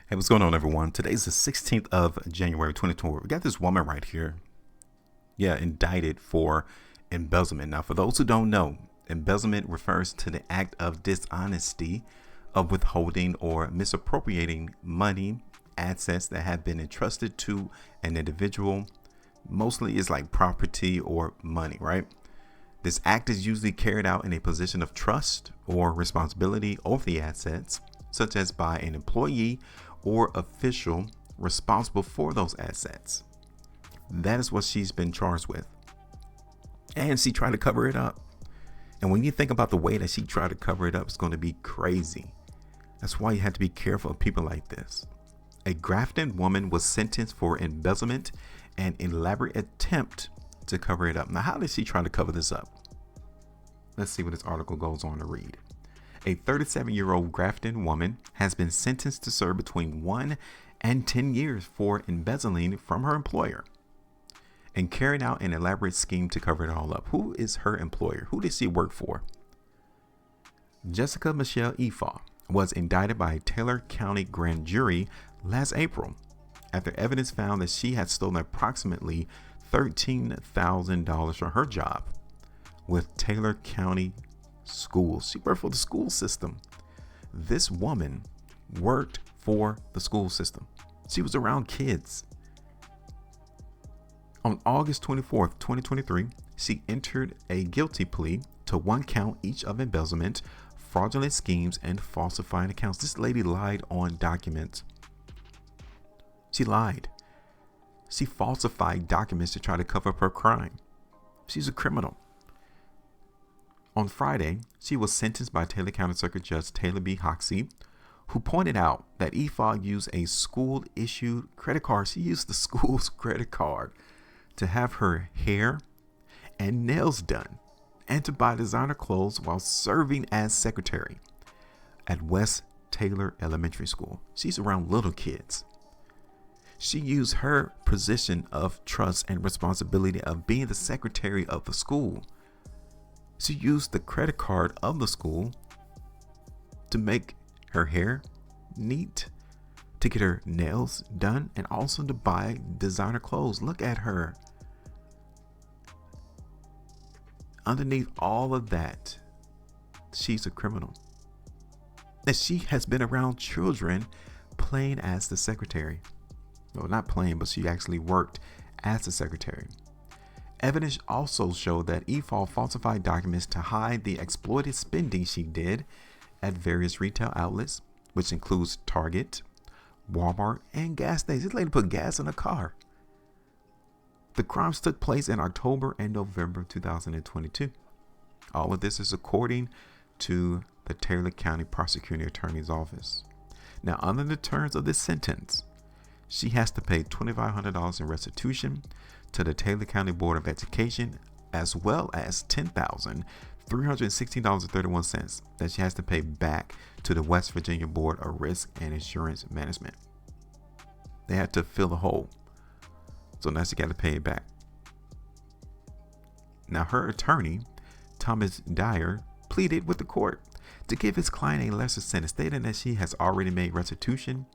Hey, what's going on, everyone? Today's the 16th of January, 2020. We got this woman right here, indicted for embezzlement. Now, for those who don't know, embezzlement refers to the act of dishonesty of withholding or misappropriating money, assets that have been entrusted to an individual. Mostly is like property or money, right? This act is usually carried out in a position of trust or responsibility over the assets, such as by an employee or official responsible for those assets. That is what she's been charged with. And she tried to cover it up. And when you think about the way that she tried to cover it up, it's going to be crazy. That's why you have to be careful of people like this. A Grafton woman was sentenced for embezzlement and elaborate attempt to cover it up. Now, how did she try to cover this up? Let's see what this article goes on to read. A 37-year-old Grafton woman has been sentenced to serve between 1 and 10 years for embezzling from her employer and carrying out an elaborate scheme to cover it all up. Who is her employer? Who did she work for? Jessica Michelle Efaw was indicted by a Taylor County grand jury last April after evidence found that she had stolen approximately $13,000 from her job with Taylor County schools. She worked for the school system. This woman worked for the school system. She was around kids. On August 24th, 2023, she entered a guilty plea to 1 count each of embezzlement, fraudulent schemes, and falsifying accounts. This lady lied on documents. She lied. She falsified documents to try to cover up her crime. She's a criminal. On Friday, she was sentenced by Taylor County Circuit Judge Taylor B. Hoxie, who pointed out that Efaw used a school-issued credit card. She used the school's credit card to have her hair and nails done and to buy designer clothes while serving as secretary at West Taylor Elementary School. She's around little kids. She used her position of trust and responsibility of being the secretary of the school. She used the credit card of the school to make her hair neat, to get her nails done, and also to buy designer clothes. Look at her. Underneath all of that, she's a criminal. And she has been around children playing as the secretary. Well, not playing, but she actually worked as the secretary. Evidence also showed that Efaw falsified documents to hide the exploited spending she did at various retail outlets, which includes Target, Walmart, and gas stations. This lady put gas in a car. The crimes took place in October and November 2022. All of this is according to the Taylor County Prosecuting Attorney's Office. Now, under the terms of this sentence, she has to pay $2,500 in restitution to the Taylor County Board of Education, as well as $10,316.31 that she has to pay back to the West Virginia Board of Risk and Insurance Management. They had to fill the hole, so now she got to pay it back. Now, her attorney, Thomas Dyer, pleaded with the court to give his client a lesser sentence, stating that she has already made restitution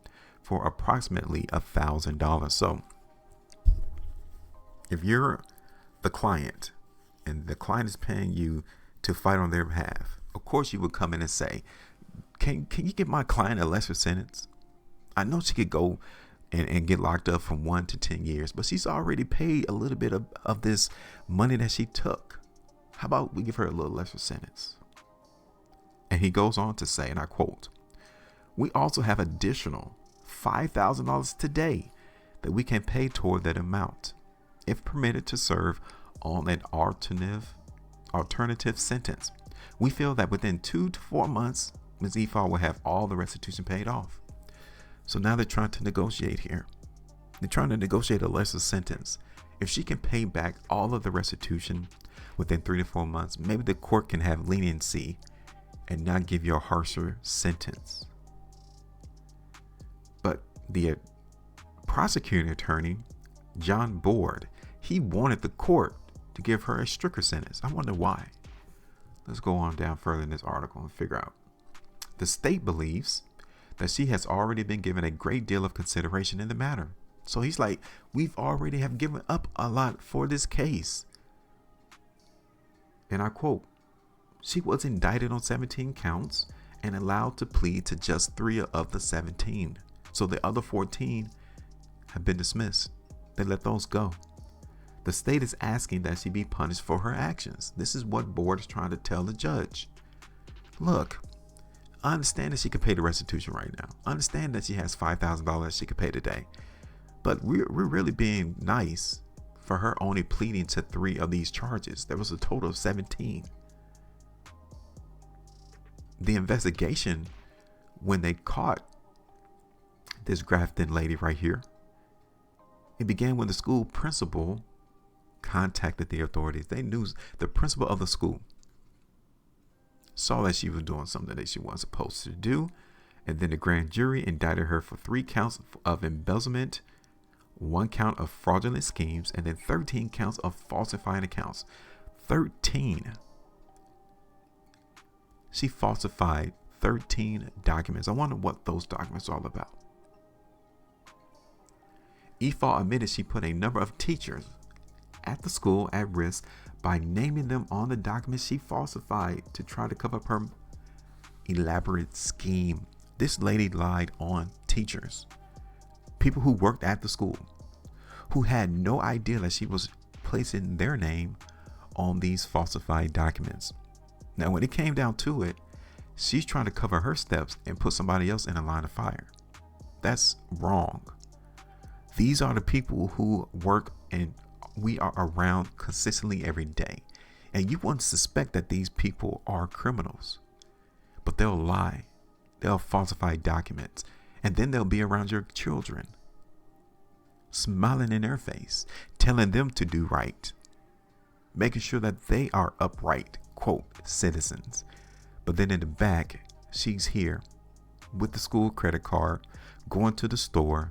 for approximately $1,000. So if you're the client and the client is paying you to fight on their behalf, of course you would come in and say, can you give my client a lesser sentence? I know she could go and get locked up from 1 to 10 years, but she's already paid a little bit of this money that she took. How about we give her a little lesser sentence? And he goes on to say, and I quote, "We also have additional $5,000 today that we can pay toward that amount if permitted to serve on an alternative sentence. We feel that within 2 to 4 months, Ms. Efaw will have all the restitution paid off." So now they're trying to negotiate here. They're trying to negotiate a lesser sentence. If she can pay back all of the restitution within 3 to 4 months, maybe the court can have leniency and not give you a harsher sentence. But the prosecuting attorney, John Board, he wanted the court to give her a stricter sentence. I wonder why. Let's go on down further in this article and figure out. The state believes that she has already been given a great deal of consideration in the matter. So he's like, we've already have given up a lot for this case. And I quote, she was indicted on 17 counts and allowed to plead to just 3 of the 17. So the other 14 have been dismissed. They let those go. The state is asking that she be punished for her actions. This is what board is trying to tell the judge. Look, I understand that she could pay the restitution right now. I understand that she has $5,000 she could pay today. But we're really being nice for her only pleading to 3 of these charges. There was a total of 17. The investigation, when they caught this Grafton lady right here, it began when the school principal contacted the authorities. They knew the principal of the school saw that she was doing something that she wasn't supposed to do. And then the grand jury indicted her for 3 counts of embezzlement, 1 count of fraudulent schemes, and then 13 counts of falsifying accounts. 13. She falsified 13 documents. I wonder what those documents are all about. Efaw admitted she put a number of teachers at the school at risk by naming them on the documents she falsified to try to cover up her elaborate scheme. This lady lied on teachers, people who worked at the school, who had no idea that she was placing their name on these falsified documents. Now, when it came down to it, she's trying to cover her steps and put somebody else in a line of fire. That's wrong. These are the people who work and we are around consistently every day. And you wouldn't suspect that these people are criminals, but they'll lie. They'll falsify documents, and then they'll be around your children, smiling in their face, telling them to do right, making sure that they are upright, quote, citizens. But then in the back, she's here with the school credit card, going to the store,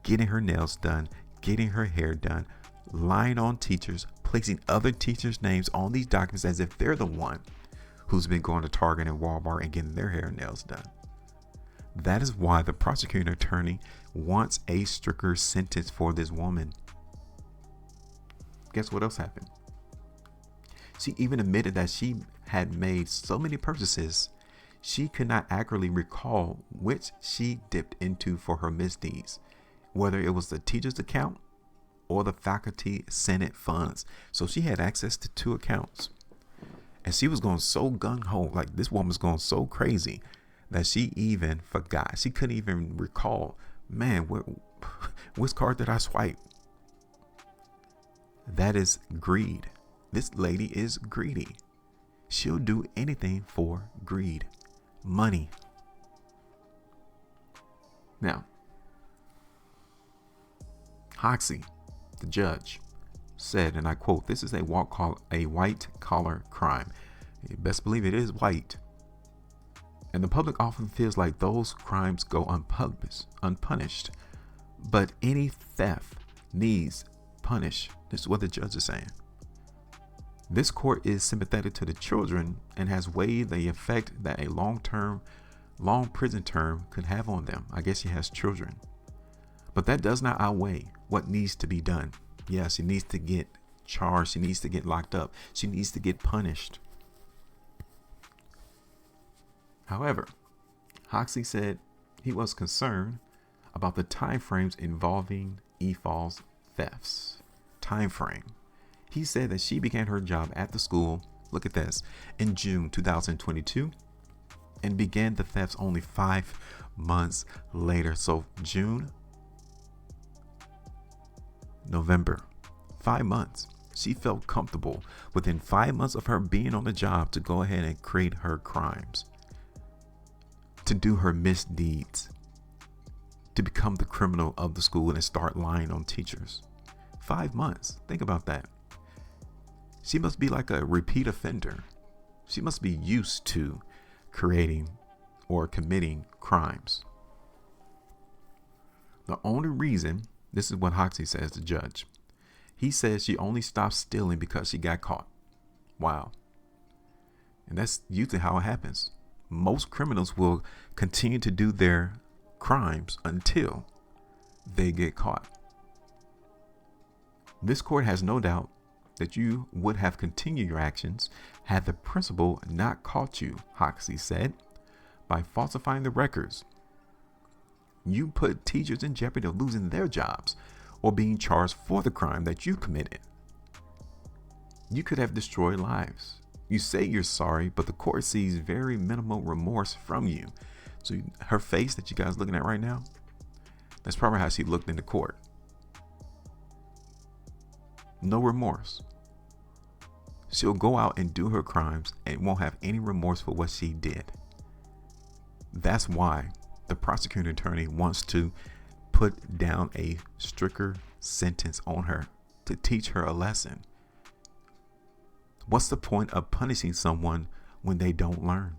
getting her nails done, getting her hair done, lying on teachers, placing other teachers' names on these documents as if they're the one who's been going to Target and Walmart and getting their hair and nails done. That is why the prosecuting attorney wants a stricter sentence for this woman. Guess what else happened? She even admitted that she had made so many purchases, she could not accurately recall which she dipped into for her misdeeds, whether it was the teacher's account or the faculty senate funds. So she had access to 2 accounts. And she was going so gung-ho, like this woman's going so crazy that she even forgot. She couldn't even recall, man, which card did I swipe? That is greed. This lady is greedy. She'll do anything for greed. Money. Now, Hoxie, the judge, said, and I quote, "This is a white collar crime." You best believe it is white. And the public often feels like those crimes go unpunished. But any theft needs punished. This is what the judge is saying. This court is sympathetic to the children and has weighed the effect that a long prison term could have on them. I guess she has children. But that does not outweigh what needs to be done. Yeah, she needs to get charged. She needs to get locked up. She needs to get punished. However, Hoxie said he was concerned about the time frames involving Efaw's thefts. Time frame. He said that she began her job at the school, look at this, in June 2022 and began the thefts only 5 months later. So June, November, 5 months. She felt comfortable within 5 months of her being on the job to go ahead and create her crimes, to do her misdeeds, to become the criminal of the school and start lying on teachers. 5 months. Think about that. She must be like a repeat offender. She must be used to creating or committing crimes. The only reason, this is what Hoxie says, the judge. He says she only stopped stealing because she got caught. Wow. And that's usually how it happens. most criminals will continue to do their crimes until they get caught. This court has no doubt that you would have continued your actions had the principal not caught you, Hoxie said. By falsifying the records, you put teachers in jeopardy of losing their jobs or being charged for the crime that you committed. You could have destroyed lives. You say you're sorry, but the court sees very minimal remorse from you. So her face that you guys are looking at right now, that's probably how she looked in the court. No remorse. She'll go out and do her crimes and won't have any remorse for what she did. That's why the prosecuting attorney wants to put down a stricter sentence on her to teach her a lesson. What's the point of punishing someone when they don't learn?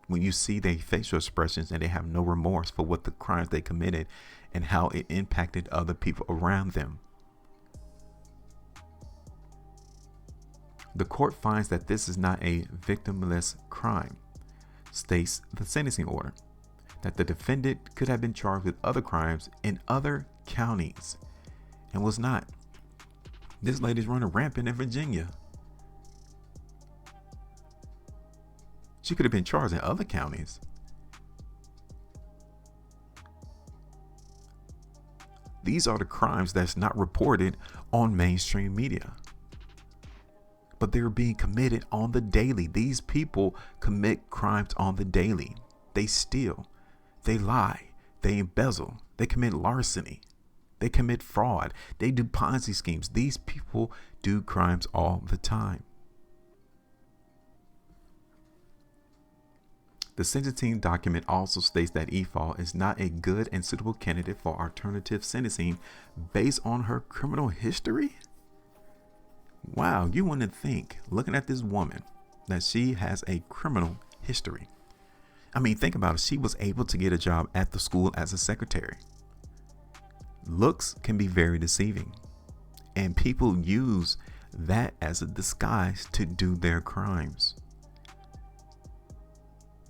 When you see their facial expressions and they have no remorse for what the crimes they committed and how it impacted other people around them. The court finds that this is not a victimless crime, states the sentencing order, that the defendant could have been charged with other crimes in other counties and was not. This lady's running rampant in Virginia. She could have been charged in other counties. These are the crimes that's not reported on mainstream media. But they're being committed on the daily. These people commit crimes on the daily. They steal, they lie, they embezzle, they commit larceny, they commit fraud, they do Ponzi schemes. These people do crimes all the time. The sentencing document also states that Efaw is not a good and suitable candidate for alternative sentencing based on her criminal history. Wow, you wouldn't think, looking at this woman, that she has a criminal history. I mean, think about it. She was able to get a job at the school as a secretary. Looks can be very deceiving, and people use that as a disguise to do their crimes.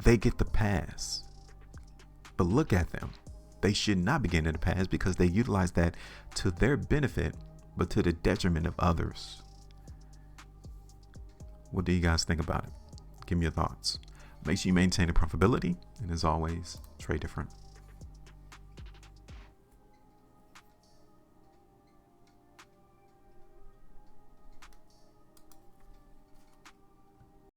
They get the pass, but look at them. They should not be getting the pass because they utilize that to their benefit, but to the detriment of others. What do you guys think about it? Give me your thoughts. Make sure you maintain the profitability, and as always, trade different.